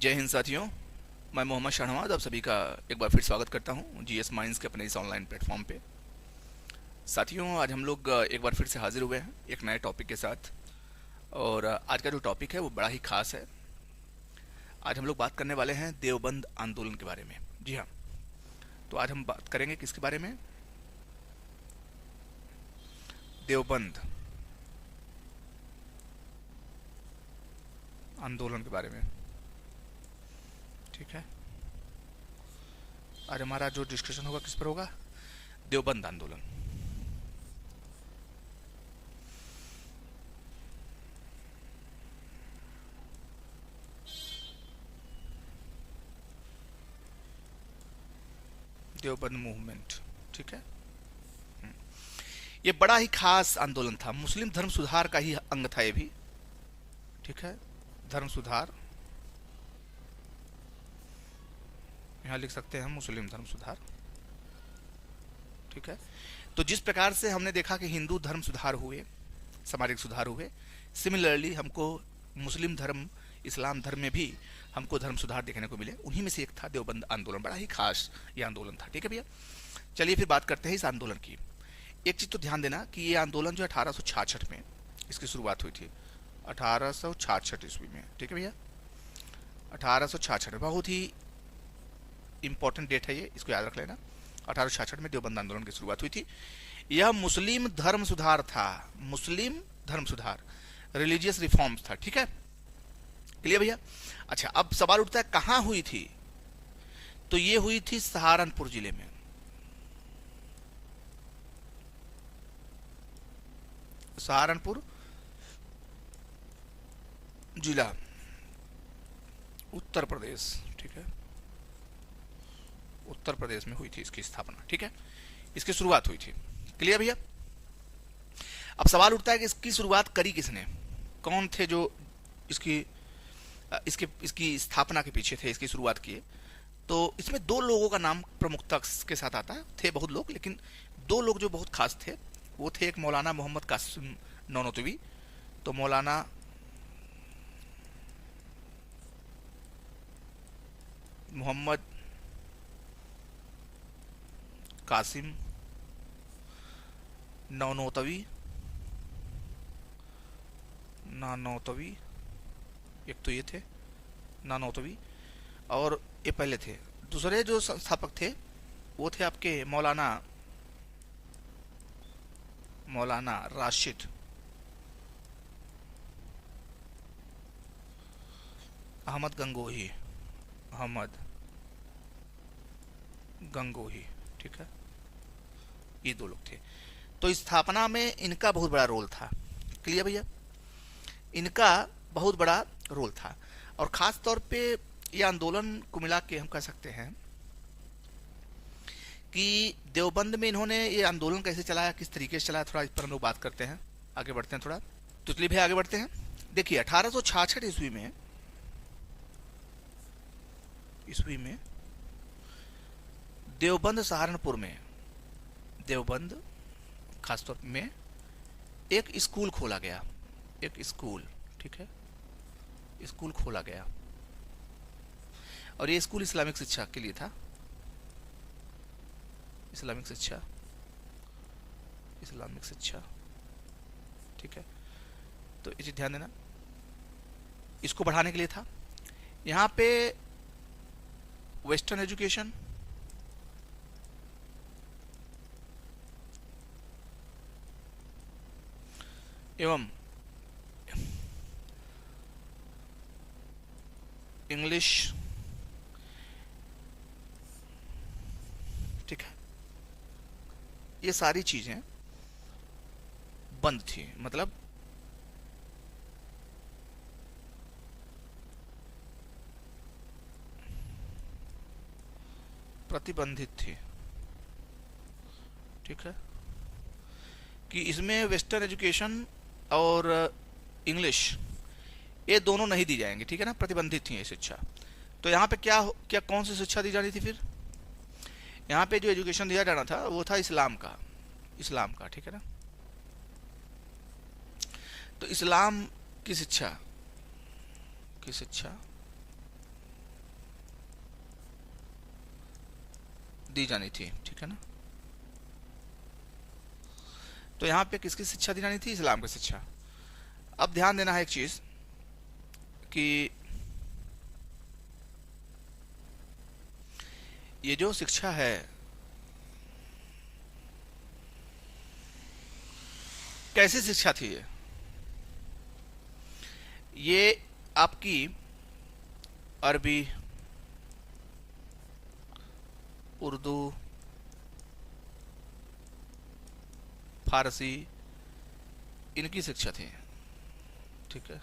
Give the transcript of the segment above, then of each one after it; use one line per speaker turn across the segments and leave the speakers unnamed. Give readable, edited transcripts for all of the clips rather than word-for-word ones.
जय हिंद साथियों। मैं मोहम्मद शाहनवाज आप सभी का एक बार फिर स्वागत करता हूं जीएस माइंस के अपने इस ऑनलाइन प्लेटफॉर्म पे। साथियों, आज हम लोग एक बार फिर से हाजिर हुए हैं एक नए टॉपिक के साथ। और आज का जो टॉपिक है वो बड़ा ही खास है। आज हम लोग बात करने वाले हैं देवबंद आंदोलन के बारे में। जी हाँ, तो आज हम बात करेंगे किसके बारे में? देवबंद आंदोलन के बारे में। ठीक है, आज हमारा जो डिस्कशन होगा किस पर होगा? देवबंद आंदोलन। देवबंद मूवमेंट। ठीक है, ये बड़ा ही खास आंदोलन था। मुस्लिम धर्म सुधार का ही अंग था ये भी। ठीक है, धर्म सुधार, यहाँ लिख सकते हैं हम मुस्लिम धर्म सुधार। ठीक है, तो जिस प्रकार से हमने देखा कि हिंदू धर्म सुधार हुए, सामाजिक सुधार हुए, सिमिलरली हमको मुस्लिम धर्म, इस्लाम धर्म में भी हमको धर्म सुधार देखने को मिले। उन्हीं में से एक था देवबंद आंदोलन। बड़ा ही खास ये आंदोलन था। ठीक है भैया, चलिए फिर बात करते हैं इस आंदोलन की। एक चीज तो ध्यान देना कि ये आंदोलन जो 1866 में इसकी शुरुआत हुई थी, 1866 ईस्वी में। ठीक है भैया, 1866 बहुत ही इंपॉर्टेंट डेट है ये, इसको याद रख लेना। 1866 में देवबंद आंदोलन की शुरुआत हुई थी। यह मुस्लिम धर्म सुधार था, मुस्लिम धर्म सुधार, रिलीजियस रिफॉर्म्स था। ठीक है, क्लियर भैया? अच्छा, अब सवाल उठता है कहां हुई थी? तो ये हुई थी सहारनपुर जिले में। सहारनपुर जिला, उत्तर प्रदेश। ठीक है, उत्तर प्रदेश में हुई थी इसकी स्थापना। ठीक है, इसकी शुरुआत हुई थी। क्लियर भैया? अब सवाल उठता है कि इसकी शुरुआत करी किसने? कौन थे जो इसकी इसके इसकी स्थापना के पीछे थे, इसकी शुरुआत किए? तो इसमें दो लोगों का नाम प्रमुखता के साथ आता है। थे बहुत लोग, लेकिन दो लोग जो बहुत खास थे वो थे, एक मौलाना मोहम्मद कासिम नौनतवी। तो मौलाना मोहम्मद कासिम नौनतवी, नानौतवी, एक तो ये थे नानौतवी, और ये पहले थे। दूसरे जो संस्थापक थे वो थे आपके मौलाना मौलाना राशिद अहमद गंगोही, अहमद गंगोही। ठीक है, ये दो लोग थे। तो स्थापना में इनका बहुत बड़ा रोल था। क्लियर भैया? इनका बहुत बड़ा रोल था। और खास तौर पे ये आंदोलन को मिला के हम कह सकते हैं कि देवबंद में इन्होंने ये आंदोलन कैसे चलाया, किस तरीके से चलाया, थोड़ा इस पर हम लोग बात करते हैं। आगे बढ़ते हैं थोड़ा। तो चलिए भैया आगे बढ़ते हैं। देखिए 1866 ईस्वी में देवबंद सहारनपुर में, देवबंद खासतौर में एक स्कूल खोला गया। एक स्कूल, ठीक है, स्कूल खोला गया। और ये स्कूल इस्लामिक शिक्षा के लिए था। इस्लामिक शिक्षा, इस्लामिक शिक्षा। ठीक है, तो ये चीज ध्यान देना, इसको बढ़ाने के लिए था। यहाँ पे वेस्टर्न एजुकेशन, एवं इंग्लिश, ठीक है, ये सारी चीजें बंद थी, मतलब प्रतिबंधित थी। ठीक है, कि इसमें वेस्टर्न एजुकेशन और इंग्लिश ये दोनों नहीं दी जाएंगी। ठीक है ना, प्रतिबंधित थी ये शिक्षा। तो यहाँ पे क्या क्या कौन सी शिक्षा दी जानी थी फिर? यहाँ पे जो एजुकेशन दिया जाना था वो था इस्लाम का, इस्लाम का। ठीक है ना, तो इस्लाम की शिक्षा दी जानी थी, ठीक है ना। तो यहाँ पे किसकी शिक्षा दी जानी थी? इस्लाम की शिक्षा। अब ध्यान देना है एक चीज कि ये जो शिक्षा है कैसी शिक्षा थी? ये आपकी अरबी, उर्दू, फारसी, इनकी शिक्षा थी, ठीक है।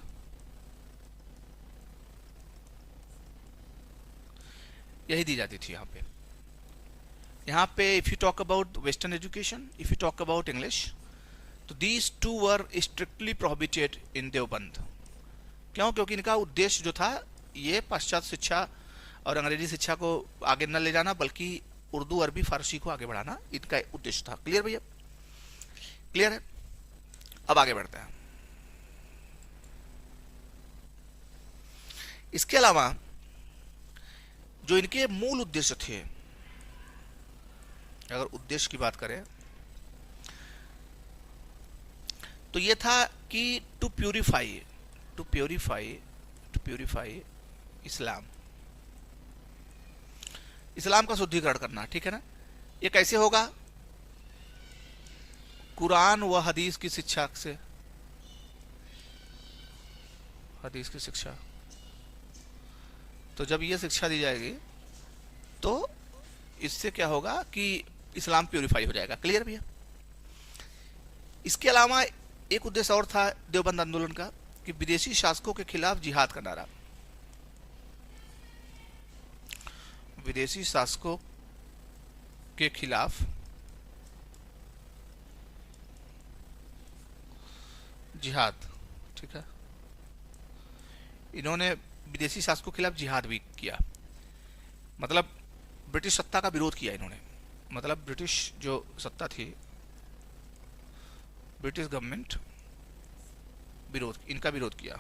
यही दी जाती थी यहाँ पे if you talk about western education, if you talk about English, तो these two were strictly prohibited in Deoband. क्यों? क्योंकि इनका उद्देश्य जो था ये पाश्चात्य शिक्षा और अंग्रेजी शिक्षा को आगे न ले जाना, बल्कि उर्दू, अरबी, फारसी को आगे बढ़ाना इनका उद्देश्य था। क्लियर भैया? क्लियर है? अब आगे बढ़ते हैं। इसके अलावा जो इनके मूल उद्देश्य थे, अगर उद्देश्य की बात करें तो ये था कि टू प्यूरिफाई इस्लाम, इस्लाम का शुद्धिकरण करना, ठीक है ना। ये कैसे होगा? कुरान व हदीस की शिक्षा से, हदीस की शिक्षा। तो जब ये शिक्षा दी जाएगी तो इससे क्या होगा कि इस्लाम प्यूरिफाई हो जाएगा। क्लियर भैया? इसके अलावा एक उद्देश्य और था देवबंद आंदोलन का कि विदेशी शासकों के खिलाफ जिहाद का नारा। विदेशी शासकों के खिलाफ जिहाद, ठीक है। इन्होंने विदेशी शासकों के खिलाफ जिहाद भी किया, मतलब ब्रिटिश सत्ता का विरोध किया इन्होंने। मतलब ब्रिटिश जो सत्ता थी, ब्रिटिश गवर्नमेंट, इनका विरोध किया।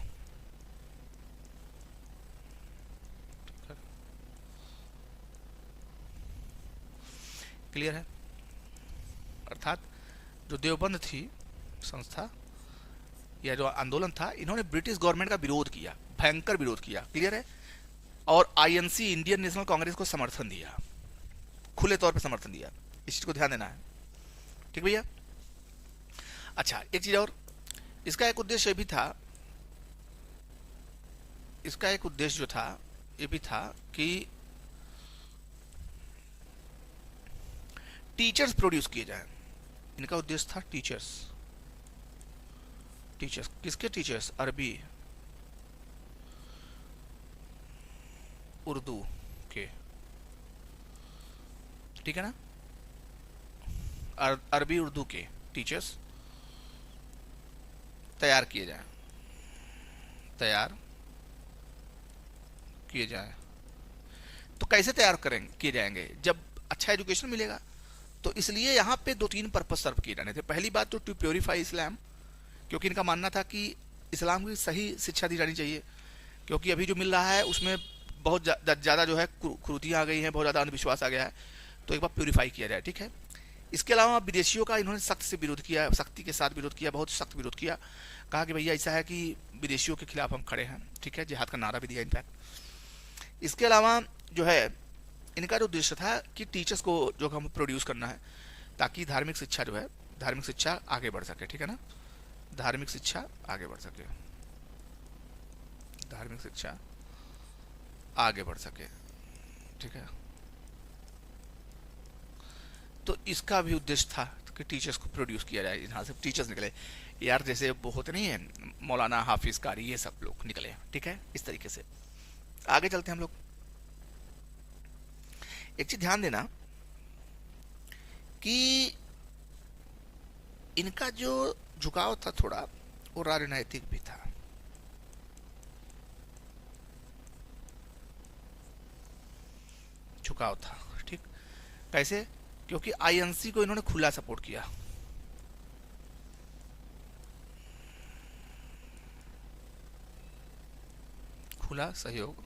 क्लियर है? अर्थात जो देवबंद थी संस्था या जो आंदोलन था, इन्होंने ब्रिटिश गवर्नमेंट का विरोध किया, भयंकर विरोध किया। क्लियर है? और आईएनसी, इंडियन नेशनल कांग्रेस को समर्थन दिया, खुले तौर पे समर्थन दिया। इस चीज को ध्यान देना है, ठीक भैया? अच्छा, एक चीज और, इसका एक उद्देश्य भी था, इसका एक उद्देश्य जो था ये भी था कि टीचर्स प्रोड्यूस किए जाएं। इनका उद्देश्य था टीचर्स, टीचर्स किसके टीचर्स? अरबी, उर्दू के, ठीक है ना। अरबी उर्दू के टीचर्स तैयार किए जाएं, तैयार किए जाएं। तो कैसे तैयार करेंगे, किए जाएंगे? जब अच्छा एजुकेशन मिलेगा। तो इसलिए यहाँ पे 2-3 पर्पज सर्व किए जाने थे। पहली बात तो टू प्योरीफाई इस्लाम, क्योंकि इनका मानना था कि इस्लाम की सही शिक्षा दी जानी चाहिए, क्योंकि अभी जो मिल रहा है उसमें बहुत ज़्यादा जो है कुरीतियाँ आ गई हैं, बहुत ज़्यादा अंधविश्वास आ गया है। तो एक बार प्योरीफाई किया जाए, ठीक है। इसके अलावा विदेशियों का इन्होंने सख्त से विरोध किया, सख्ती के साथ विरोध किया, बहुत सख्त विरोध किया। कहा कि भैया ऐसा है कि विदेशियों के खिलाफ हम खड़े हैं, ठीक है। जिहाद का नारा भी दिया इनफैक्ट। इसके अलावा जो है इनका जो उद्देश्य था कि टीचर्स को जो हम प्रोड्यूस करना है, ताकि धार्मिक शिक्षा जो है, धार्मिक शिक्षा आगे बढ़ सके, ठीक है ना। धार्मिक शिक्षा आगे बढ़ सके, धार्मिक शिक्षा आगे बढ़ सके, ठीक है। तो इसका भी उद्देश्य था कि टीचर्स को प्रोड्यूस किया जाए, यहाँ से टीचर्स निकले यार, जैसे वो होते नहीं है मौलाना, हाफिज, कारी, ये सब लोग निकले, ठीक है। इस तरीके से आगे चलते हैं हम लोग। एक चीज ध्यान देना कि इनका जो झुकाव था थोड़ा, वो राजनैतिक भी था। झुकाव था, ठीक। कैसे? क्योंकि आईएनसी को इन्होंने खुला सपोर्ट किया, खुला सहयोग,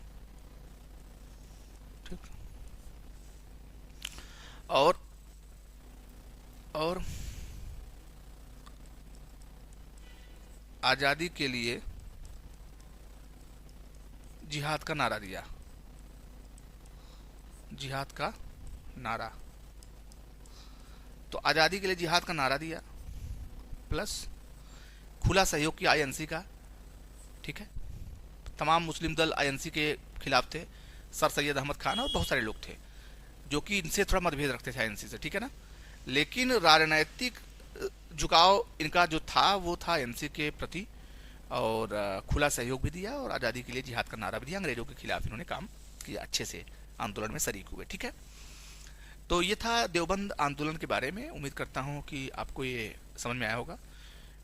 ठीक। और और आज़ादी के लिए जिहाद का नारा दिया, जिहाद का नारा। तो आज़ादी के लिए जिहाद का नारा दिया प्लस खुला सहयोग किया आईएनसी का, ठीक है। तमाम मुस्लिम दल आईएनसी के खिलाफ थे, सर सैयद अहमद खान और बहुत सारे लोग थे जो कि इनसे थोड़ा मतभेद रखते थे आईएनसी से, ठीक है ना। लेकिन राजनैतिक झुकाव इनका जो था वो था एनसी के प्रति, और खुला सहयोग भी दिया और आज़ादी के लिए जिहाद का नारा भी दिया। अंग्रेजों के खिलाफ इन्होंने काम किया, अच्छे से आंदोलन में शरीक हुए, ठीक है। तो ये था देवबंद आंदोलन के बारे में। उम्मीद करता हूँ कि आपको ये समझ में आया होगा।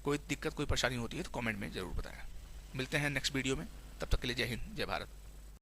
कोई दिक्कत कोई परेशानी होती है तो कमेंट में ज़रूर बताएं। मिलते हैं नेक्स्ट वीडियो में, तब तक के लिए जय हिंद, जय भारत।